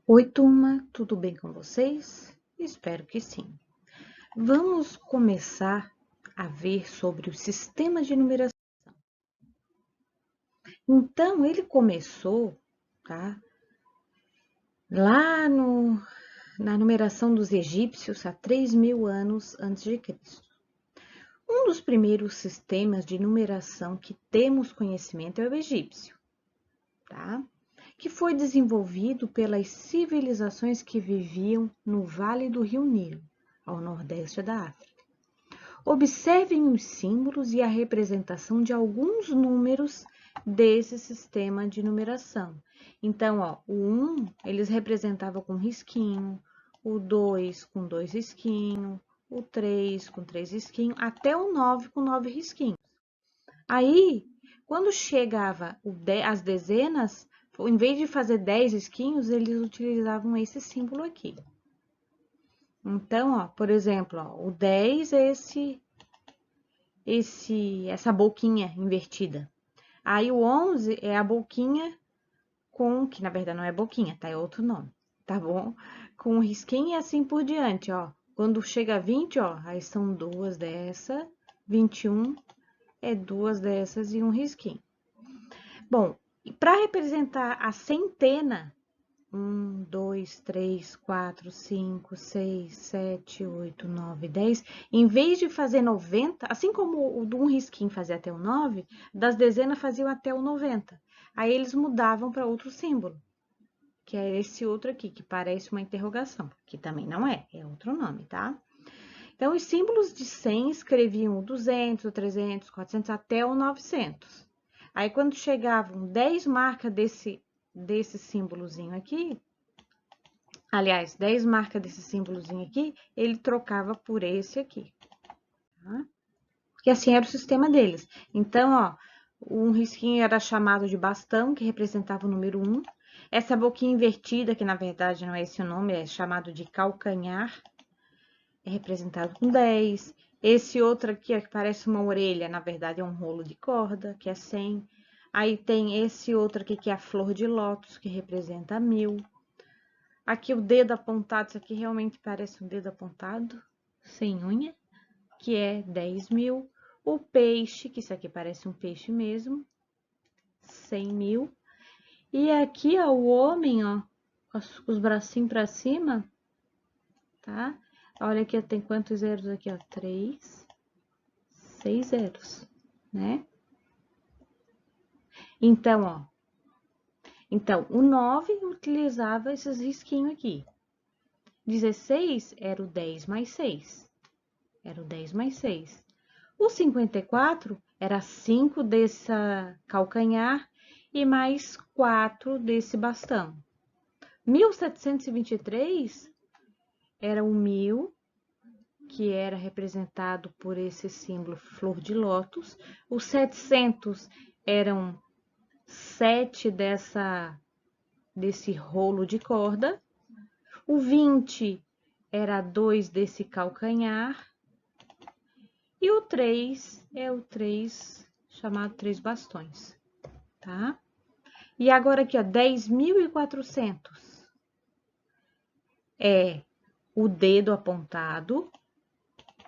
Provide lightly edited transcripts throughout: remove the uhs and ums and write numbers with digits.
Oi, turma, tudo bem com vocês? Espero que sim. Vamos começar a ver sobre o sistema de numeração. Então, ele começou, tá? Lá na numeração dos egípcios, há 3.000 anos antes de Cristo. Um dos primeiros sistemas de numeração que temos conhecimento é o egípcio, tá? Que foi desenvolvido pelas civilizações que viviam no Vale do Rio Nilo, ao nordeste da África. Observem os símbolos e a representação de alguns números desse sistema de numeração. Então, ó, o 1 eles representavam com risquinho, o 2 com 2 risquinhos, o 3 com 3 risquinhos, até o 9 com 9 risquinhos. Aí, quando chegava as dezenas, em vez de fazer 10 risquinhos, eles utilizavam esse símbolo aqui. Então, ó, por exemplo, ó, o 10 é essa boquinha invertida. Aí o 11 é a boquinha que na verdade não é boquinha, tá? É outro nome, tá bom? Com um risquinho e assim por diante, ó. Quando chega a 20, ó, aí são duas dessa, 21 é duas dessas e um risquinho. Bom, para representar a centena, 1, 2, 3, 4, 5, 6, 7, 8, 9, 10. Em vez de fazer 90, assim como o do um risquinho fazia até o 9, das dezenas faziam até o 90. Aí eles mudavam para outro símbolo, que é esse outro aqui, que parece uma interrogação, que também não é, é outro nome, tá? Então, os símbolos de 100 escreviam o 200, o 300, 400 até o 900. Aí, quando chegavam 10 marcas desse símbolozinho aqui, aliás, 10 marcas desse símbolozinho aqui, ele trocava por esse aqui, tá? Porque assim era o sistema deles. Então, ó, um risquinho era chamado de bastão, que representava o número 1. Essa boquinha invertida, que na verdade não é esse o nome, é chamado de calcanhar, é representado com 10. Esse outro aqui, ó, que parece uma orelha, na verdade é um rolo de corda, que é 100. Aí tem esse outro aqui, que é a flor de lótus, que representa 1000. Aqui o dedo apontado, isso aqui realmente parece um dedo apontado, sem unha, que é 10.000. O peixe, que isso aqui parece um peixe mesmo, 100.000. E aqui, ó, o homem, ó, com os bracinhos pra cima, tá? Olha aqui, tem quantos zeros aqui, ó? 3, 6 zeros, né? Então, ó. Então, o 9 utilizava esses risquinhos aqui. 16 era o 10 mais 6. Era o 10 mais 6. O 54 era 5 dessa calcanhar e mais 4 desse bastão. 1723 era o 1000, que era representado por esse símbolo flor de lótus. Os 700 eram 7 desse rolo de corda. O 20 era 2 desse calcanhar. E o 3 é o 3 chamado 3 bastões, tá? E agora aqui, ó, 10.400 é o dedo apontado,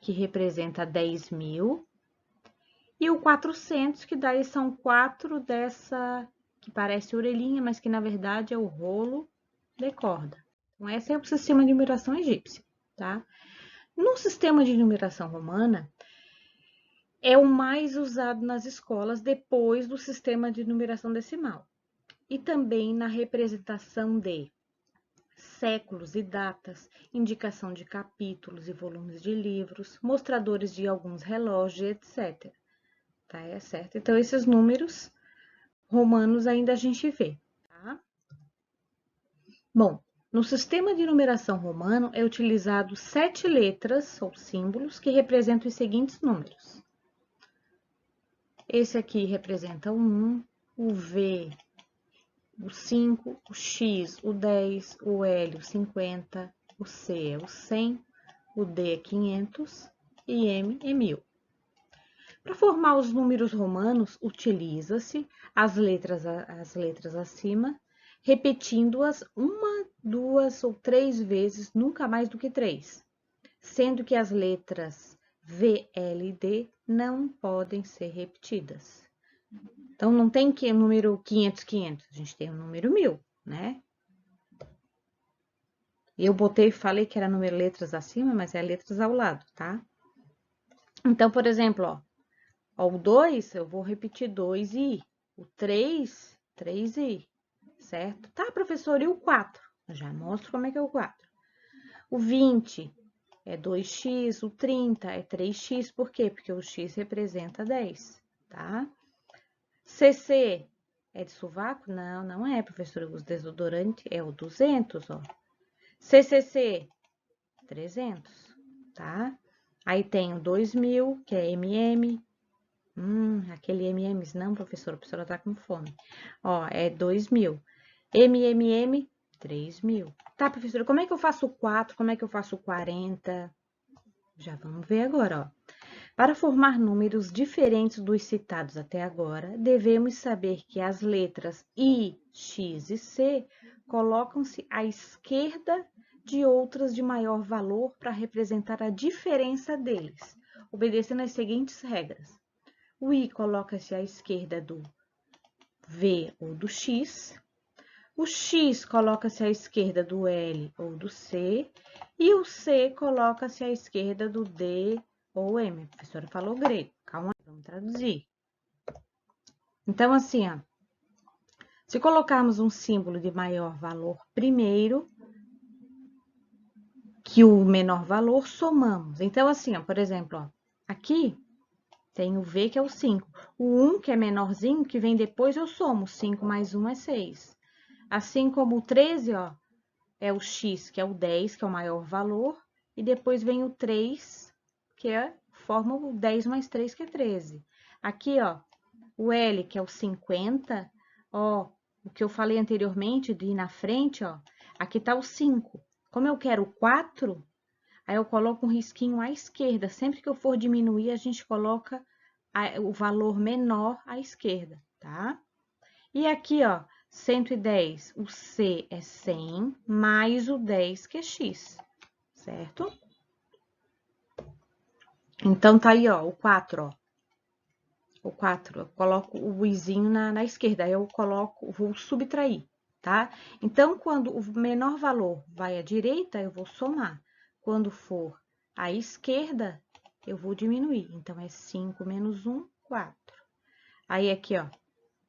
que representa 10.000, e o 400, que daí são 4 dessa, que parece orelhinha, mas que na verdade é o rolo de corda. Então, esse é o sistema de numeração egípcio, tá? No sistema de numeração romana, é o mais usado nas escolas depois do sistema de numeração decimal. E também na representação de séculos e datas, indicação de capítulos e volumes de livros, mostradores de alguns relógios, etc. Tá? É certo? Então, esses números romanos ainda a gente vê, tá? Bom, no sistema de numeração romano é utilizado 7 letras ou símbolos que representam os seguintes números. Esse aqui representa o 1, o V, o 5, o X, o 10, o L, o 50, o C é o 100, o D é 500 e M é 1000. Para formar os números romanos, utiliza-se as letras acima, repetindo-as uma, duas ou três vezes, nunca mais do que 3, sendo que as letras V, L e D não podem ser repetidas. Então, não tem que o número 500, 500, a gente tem o número 1000, né? Eu falei que era número letras acima, mas é letras ao lado, tá? Então, por exemplo, ó, o 2, eu vou repetir 2i. O 3, 3i, certo? Tá, professor, e o 4? Eu já mostro como é que é o 4. O 20 é 2x, o 30 é 3x, por quê? Porque o x representa 10, tá? CC é de sovaco? Não, não é, professora. O desodorante é o 200, ó. CCC, 300, tá? Aí tem o 2000, que é MM. Aquele MMs, não, professora, a professora tá com fome. Ó, é 2000. MMM, 3000. Tá, professora, como é que eu faço o 4? Como é que eu faço o 40? Já vamos ver agora, ó. Para formar números diferentes dos citados até agora, devemos saber que as letras I, X e C colocam-se à esquerda de outras de maior valor para representar a diferença deles, obedecendo às seguintes regras. O I coloca-se à esquerda do V ou do X, o X coloca-se à esquerda do L ou do C, e o C coloca-se à esquerda do D ou M. A professora falou grego, calma aí, vamos traduzir. Então, assim, ó, se colocarmos um símbolo de maior valor primeiro que o menor valor, somamos. Então, assim, ó, por exemplo, ó, aqui tem o V, que é o 5. O 1, que é menorzinho, que vem depois, eu somo. 5 mais 1 é 6. Assim como o 13, ó, é o X, que é o 10, que é o maior valor. E depois vem o 3, que forma o 10 mais 3, que é 13. Aqui, ó, o L, que é o 50, ó, o que eu falei anteriormente de ir na frente, ó, aqui tá o 5. Como eu quero o 4, aí eu coloco um risquinho à esquerda. Sempre que eu for diminuir, a gente coloca o valor menor à esquerda, tá? E aqui, ó, 110, o C é 100, mais o 10, que é X, certo? Então, tá aí, ó, o 4, ó. O 4, eu coloco o izinho na esquerda, aí eu coloco, vou subtrair, tá? Então, quando o menor valor vai à direita, eu vou somar. Quando for à esquerda, eu vou diminuir. Então, é 5 menos 1, 4. Aí, aqui, ó,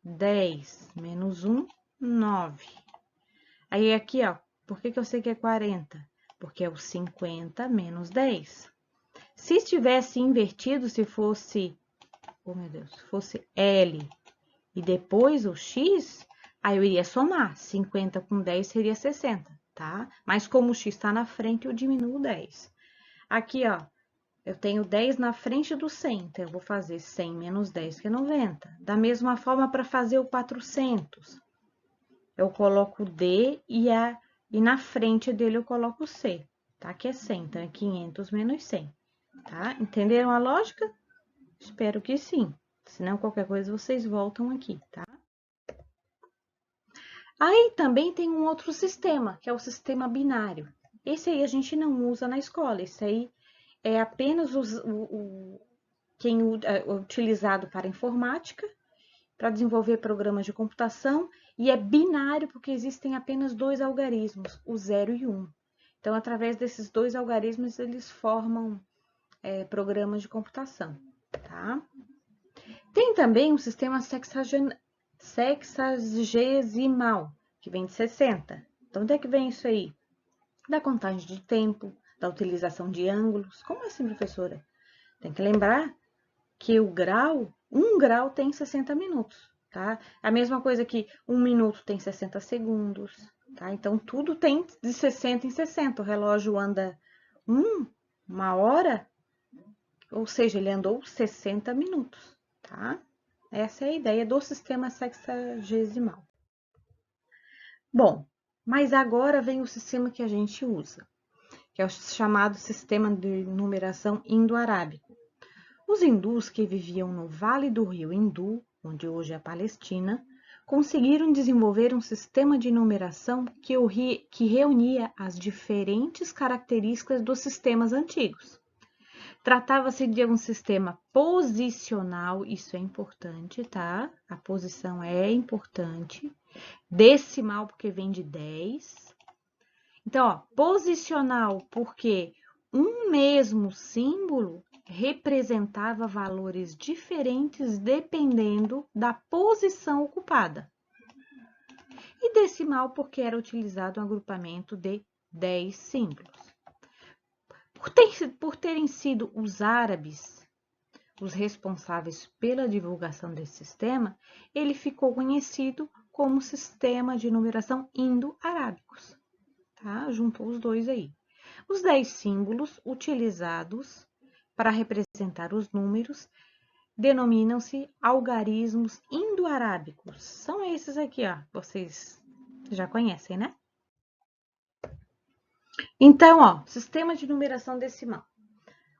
10 menos 1, 9. Aí, aqui, ó, por que eu sei que é 40? Porque é o 50 menos 10. Se estivesse invertido, se fosse, oh meu Deus, fosse L e depois o X, aí eu iria somar. 50 com 10 seria 60, tá? Mas como o X está na frente, eu diminuo 10. Aqui, ó, eu tenho 10 na frente do 100, então eu vou fazer 100 menos 10, que é 90. Da mesma forma, para fazer o 400, eu coloco o D e na frente dele eu coloco o C, tá? Que é 100, então é 500 menos 100, tá? Entenderam a lógica? Espero que sim. Senão, qualquer coisa, vocês voltam aqui, tá? Aí também tem um outro sistema, que é o sistema binário. Esse aí a gente não usa na escola, esse aí é apenas utilizado para informática, para desenvolver programas de computação, e é binário porque existem apenas dois algarismos, o 0 e 1. Então, através desses dois algarismos, eles formam programas de computação, tá? Tem também um sistema sexagesimal, que vem de 60. Então, onde é que vem isso aí? Da contagem de tempo, da utilização de ângulos. Como assim, professora? Tem que lembrar que o grau, 1 grau tem 60 minutos, tá? A mesma coisa que 1 minuto tem 60 segundos, tá? Então, tudo tem de 60 em 60. O relógio anda uma hora, ou seja, ele andou 60 minutos, tá? Essa é a ideia do sistema sexagesimal. Bom, mas agora vem o sistema que a gente usa, que é o chamado sistema de numeração indo-arábico. Os hindus que viviam no Vale do Rio Hindu, onde hoje é a Palestina, conseguiram desenvolver um sistema de numeração que reunia as diferentes características dos sistemas antigos. Tratava-se de um sistema posicional, isso é importante, tá? A posição é importante. Decimal, porque vem de 10. Então, ó, posicional, porque um mesmo símbolo representava valores diferentes dependendo da posição ocupada. E decimal, porque era utilizado um agrupamento de 10 símbolos. Por terem sido os árabes os responsáveis pela divulgação desse sistema, ele ficou conhecido como Sistema de Numeração Indo-Arábicos. Tá? Juntou os dois aí. Os 10 símbolos utilizados para representar os números denominam-se algarismos indo-arábicos. São esses aqui, ó, vocês já conhecem, né? Então, ó, sistema de numeração decimal.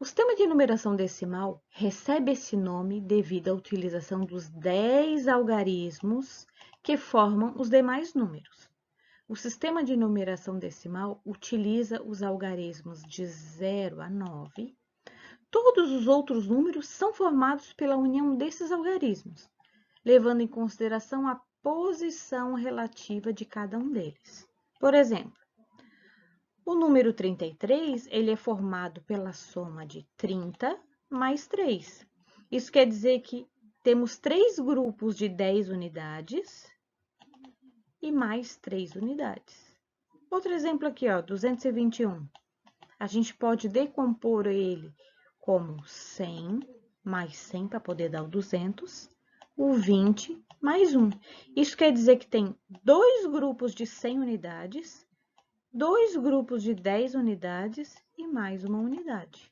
O sistema de numeração decimal recebe esse nome devido à utilização dos 10 algarismos que formam os demais números. O sistema de numeração decimal utiliza os algarismos de 0 a 9. Todos os outros números são formados pela união desses algarismos, levando em consideração a posição relativa de cada um deles. Por exemplo, o número 33, ele é formado pela soma de 30 mais 3. Isso quer dizer que temos 3 grupos de 10 unidades e mais 3 unidades. Outro exemplo aqui, ó, 221. A gente pode decompor ele como 100 mais 100 para poder dar o 200, o 20 mais 1. Isso quer dizer que tem 2 grupos de 100 unidades, 2 grupos de 10 unidades e mais uma unidade.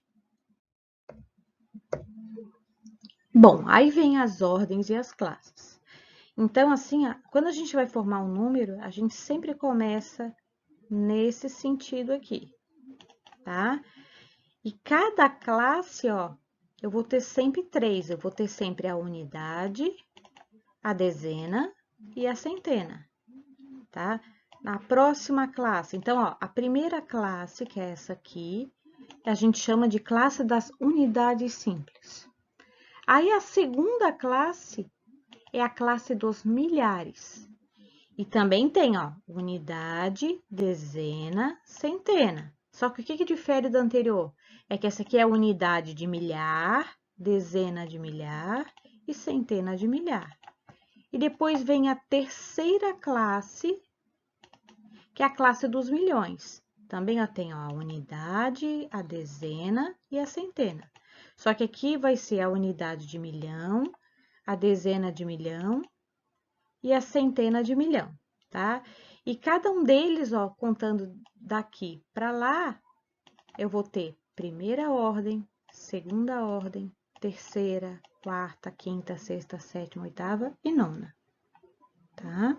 Bom, aí vem as ordens e as classes. Então, assim, quando a gente vai formar um número, a gente sempre começa nesse sentido aqui, tá? E cada classe, ó, eu vou ter sempre 3. Eu vou ter sempre a unidade, a dezena e a centena, tá? Na próxima classe, então, ó, a primeira classe, que é essa aqui, a gente chama de classe das unidades simples. Aí, a segunda classe é a classe dos milhares. E também tem, ó, unidade, dezena, centena. Só que o que difere da anterior? É que essa aqui é a unidade de milhar, dezena de milhar e centena de milhar. E depois vem a terceira classe, que é a classe dos milhões. Também tem ó, a unidade, a dezena e a centena. Só que aqui vai ser a unidade de milhão, a dezena de milhão e a centena de milhão, tá? E cada um deles, ó, contando daqui para lá, eu vou ter primeira ordem, segunda ordem, terceira, quarta, quinta, sexta, sétima, oitava e nona, tá?